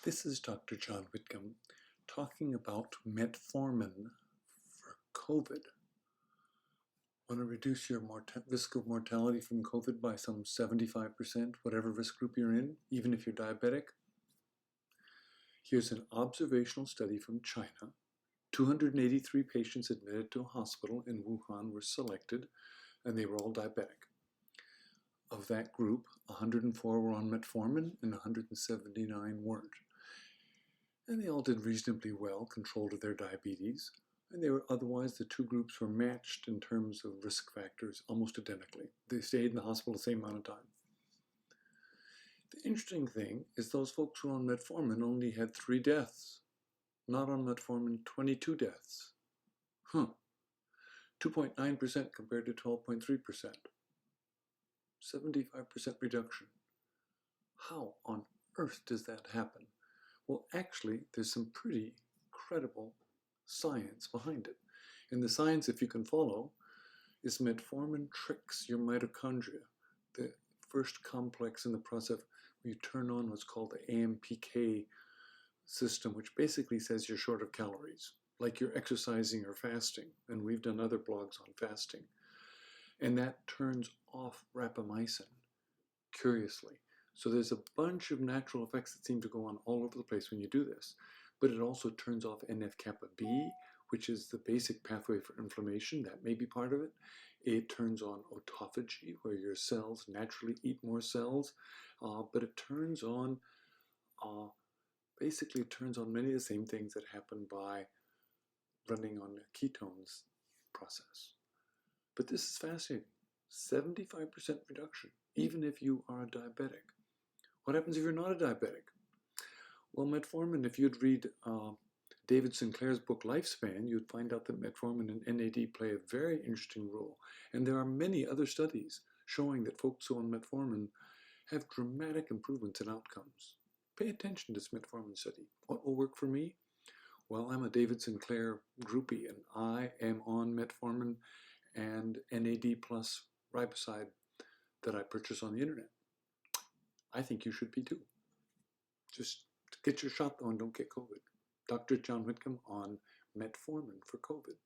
This is Dr. John Whitcomb talking about metformin for COVID. Want to reduce your risk of mortality from COVID by some 75%, whatever risk group you're in, even if you're diabetic? Here's an observational study from China. 283 patients admitted to a hospital in Wuhan were selected, and they were all diabetic. Of that group, 104 were on metformin and 179 weren't. And they all did reasonably well, controlled their diabetes, and otherwise the two groups were matched in terms of risk factors almost identically. They stayed in the hospital the same amount of time. The interesting thing is those folks who were on metformin only had 3 deaths. Not on metformin, 22 deaths. 2.9% compared to 12.3%. 75% reduction. How on earth does that happen? Well, actually, there's some pretty credible science behind it. And the science, if you can follow, is metformin tricks your mitochondria, the first complex in the process where you turn on what's called the AMPK system, which basically says you're short of calories, like you're exercising or fasting. And we've done other blogs on fasting. And that turns off rapamycin, curiously. So there's a bunch of natural effects that seem to go on all over the place when you do this. But it also turns off NF-kappa B, which is the basic pathway for inflammation. That may be part of it. It turns on autophagy, where your cells naturally eat more cells. But it turns on, basically it turns on many of the same things that happen by running on a ketones process. But this is fascinating. 75% reduction, even if you are a diabetic. What happens if you're not a diabetic? Well, metformin, if you'd read David Sinclair's book Lifespan, you'd find out that metformin and NAD play a very interesting role. And there are many other studies showing that folks who are on metformin have dramatic improvements in outcomes. Pay attention to this metformin study. What will work for me? Well, I'm a David Sinclair groupie, and I am on metformin and NAD plus riboside that I purchase on the internet. I think you should be too. Just get your shot though and don't get COVID. Dr. John Whitcomb on metformin for COVID.